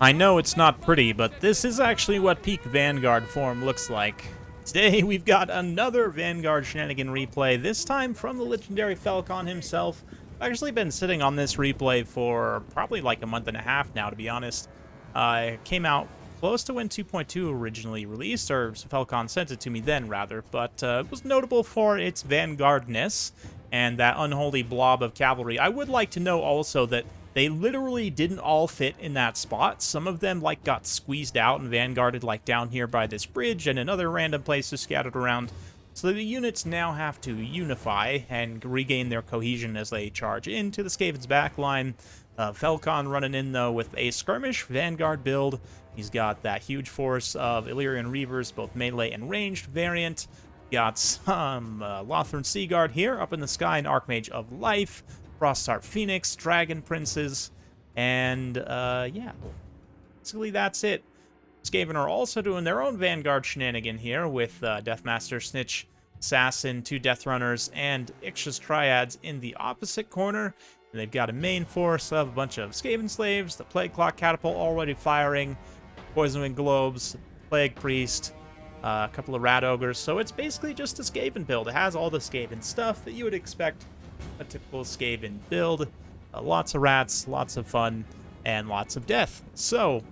I know it's not pretty, but this is actually what peak Vanguard form looks like. Today we've got another Vanguard shenanigan replay, this time from the legendary Falcon himself. I've actually been sitting on this replay for probably like a month and a half now, to be honest. It came out close to when 2.2 originally released, or Falcon sent it to me then, rather, but it was notable for its Vanguardness and that unholy blob of cavalry. I would like to know also that they literally didn't all fit in that spot. Some of them, like, got squeezed out and vanguarded, like, down here by this bridge and in other random places scattered around. So the units now have to unify and regain their cohesion as they charge into the Skaven's backline. Falcon running in, though, with a skirmish Vanguard build. He's got that huge force of Illyrian Reavers, both melee and ranged variant. Got some Lothran Seaguard here up in the sky, an Archmage of Life, Frostheart Phoenix, Dragon Princes, and yeah, basically that's it. Skaven are also doing their own Vanguard shenanigan here with Deathmaster, Snitch, Assassin, 2 Deathrunners, and Ixchia's Triads in the opposite corner. And they've got a main force of a bunch of Skaven Slaves, the Plague Clock Catapult already firing, Poison Wind Globes, Plague Priest, a couple of Rat Ogres. So it's basically just a Skaven build. It has all the Skaven stuff that you would expect a typical Skaven build. Lots of rats, lots of fun, and lots of death. So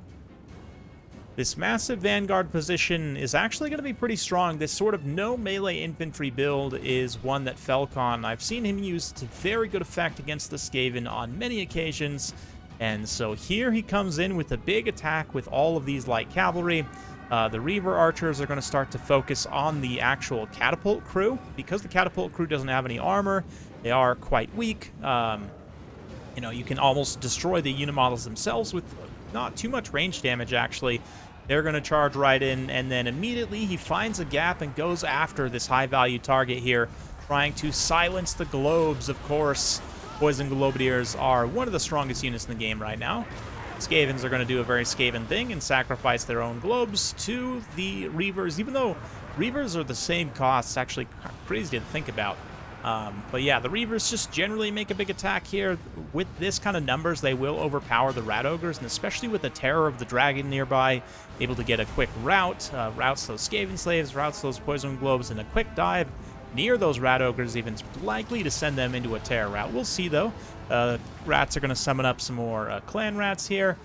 this massive Vanguard position is actually going to be pretty strong. This sort of no melee infantry build is one that Falcon, I've seen him use to very good effect against the Skaven on many occasions. And so here he comes in with a big attack with all of these light cavalry. The Reaver Archers are going to start to focus on the actual Catapult crew. Because the Catapult crew doesn't have any armor, they are quite weak. You know, you can almost destroy the unit models themselves with not too much range damage, actually. They're going to charge right in, and then immediately he finds a gap and goes after this high-value target here, trying to silence the globes, of course. Poison Globadiers are one of the strongest units in the game right now. Skavens are going to do a very Skaven thing and sacrifice their own globes to the Reavers, even though Reavers are the same cost. It's actually crazy to think about. But yeah, the Reavers just generally make a big attack here. With this kind of numbers, they will overpower the Rat Ogres, and especially with the Terror of the Dragon nearby, able to get a quick rout, routes those Skaven Slaves, routes those Poison Globes in a quick dive near those Rat Ogres, even likely to send them into a Terror route. We'll see, though. Rats are going to summon up some more Clan Rats here,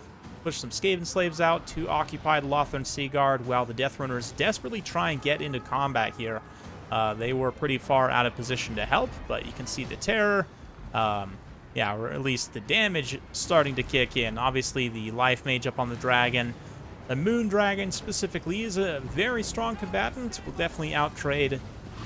push some Skaven Slaves out to occupy the Lothran Seaguard, while the Deathrunners desperately try and get into combat here. They were pretty far out of position to help, but you can see the terror, yeah, or at least the damage starting to kick in. Obviously, the Life Mage up on the Dragon. The Moon Dragon specifically is a very strong combatant. Will definitely outtrade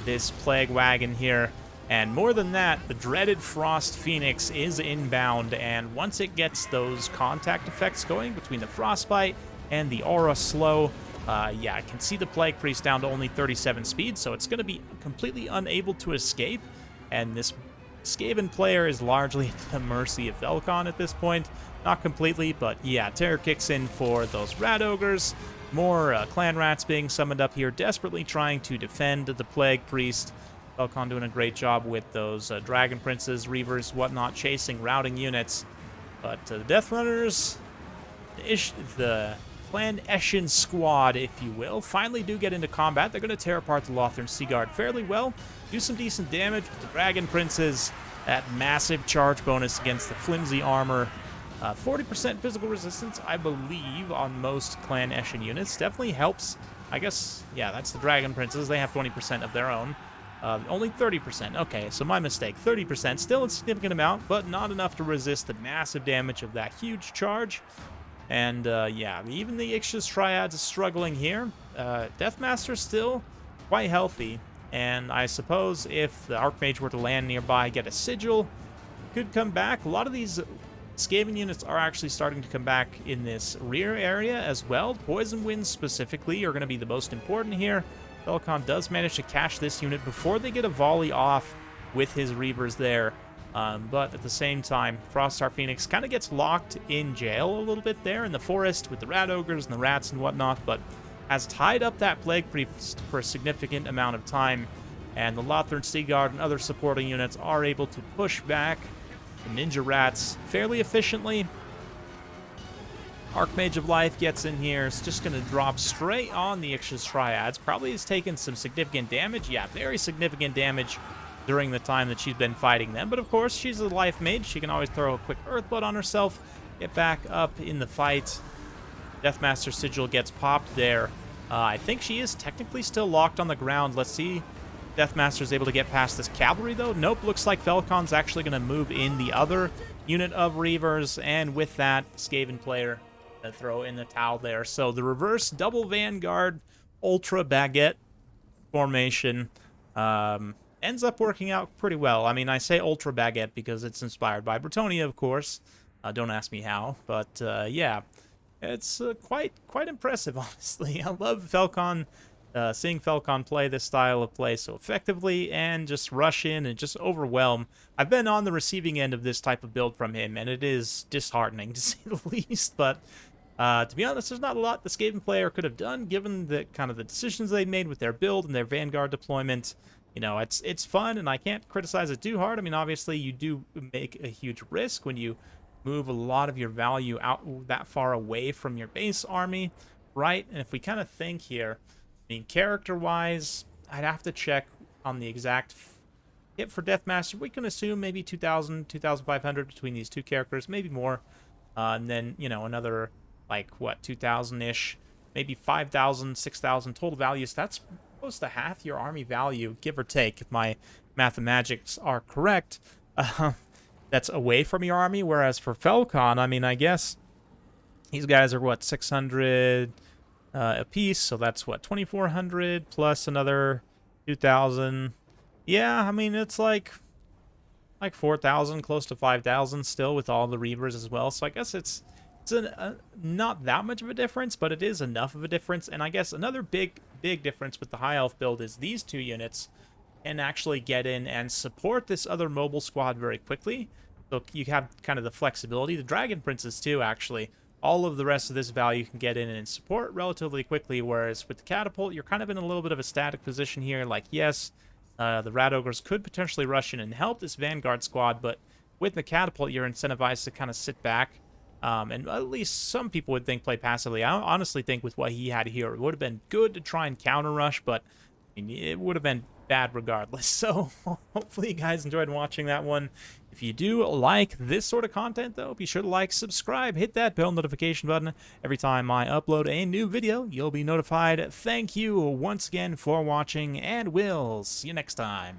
this Plague Wagon here. And more than that, the dreaded Frost Phoenix is inbound, and once it gets those contact effects going between the Frostbite and the Aura Slow, yeah, I can see the Plague Priest down to only 37 speed, so it's going to be completely unable to escape, and this Skaven player is largely at the mercy of Falcon at this point. Not completely, but yeah, terror kicks in for those Rat Ogres. More Clan Rats being summoned up here, desperately trying to defend the Plague Priest. Falcon doing a great job with those Dragon Princes, Reavers, whatnot, chasing, routing units. But the Deathrunners, the Clan Eshin squad, if you will, finally do get into combat. They're going to tear apart the Lothran Seaguard fairly well, do some decent damage with the Dragon Princes, that massive charge bonus against the flimsy armor. 40% physical resistance, I believe, on most Clan Eshin units. Definitely helps. I guess, yeah, that's the Dragon Princes. They have 20% of their own. Only 30%. Okay, so my mistake. 30%. Still a significant amount, but not enough to resist the massive damage of that huge charge. And, yeah, even the Ixchia's Triads is struggling here. Deathmaster's still quite healthy. And I suppose if the Archmage were to land nearby, get a Sigil, could come back. A lot of these Skaven units are actually starting to come back in this rear area as well. Poison Winds specifically are going to be the most important here. Falcon does manage to catch this unit before they get a volley off with his Reavers there. But at the same time, Frostheart Phoenix kind of gets locked in jail a little bit there in the forest with the Rat Ogres and the rats and whatnot, but has tied up that Plague Priest for a significant amount of time. And the Lothran Seaguard and other supporting units are able to push back the Ninja Rats fairly efficiently. Archmage of Life gets in here. It's just going to drop straight on the Ix's Triads. Probably has taken some significant damage. Yeah, very significant damage during the time that she's been fighting them. But of course, she's a life mage. She can always throw a quick Earthblood on herself, get back up in the fight. Deathmaster Sigil gets popped there. I think she is technically still locked on the ground. Let's see. Deathmaster's able to get past this cavalry, though. Nope, looks like Felcon's actually going to move in the other unit of Reavers, and with that, Skaven player throw in the towel there. So the reverse double Vanguard Ultra Baguette formation ends up working out pretty well. I mean, I say Ultra Baguette because it's inspired by Bretonia, of course. Don't ask me how, but yeah, it's quite impressive, honestly. I love Felcon. Seeing Felcon play this style of play so effectively and just rush in and just overwhelm. I've been on the receiving end of this type of build from him, and it is disheartening, to say the least. But to be honest, there's not a lot the Skaven player could have done, given the kind of the decisions they made with their build and their Vanguard deployment. You know, it's fun, and I can't criticize it too hard. I mean, obviously, you do make a huge risk when you move a lot of your value out that far away from your base army, right? And if we kind of think here, I mean, character-wise, I'd have to check on the exact hit for Deathmaster. We can assume maybe 2,000, 2,500 between these two characters, maybe more. And then, you know, another, like, what, 2,000-ish, maybe 5,000, 6,000 total values. That's close to half your army value, give or take, if my mathematics are correct. That's away from your army, whereas for Felcon, I mean, I guess these guys are, what, 600... a piece, so that's what, 2,400 plus another 2,000. Yeah, I mean, it's like 4,000, close to 5,000 still with all the Reavers as well. So I guess it's not that much of a difference, but it is enough of a difference. And I guess another big difference with the High Elf build is these two units can actually get in and support this other mobile squad very quickly. So you have kind of the flexibility. The Dragon Princes too, actually. All of the rest of this value can get in and support relatively quickly, whereas with the Catapult, you're kind of in a little bit of a static position here. Like, yes, the Rat Ogres could potentially rush in and help this Vanguard squad, but with the Catapult, you're incentivized to kind of sit back, and at least some people would think play passively. I honestly think with what he had here, it would have been good to try and counter-rush, but I mean, it would have been bad regardless. So hopefully you guys enjoyed watching that one. If you do like this sort of content, though, be sure to like, subscribe, hit that bell notification button. Every time I upload a new video, you'll be notified. Thank you once again for watching, and we'll see you next time.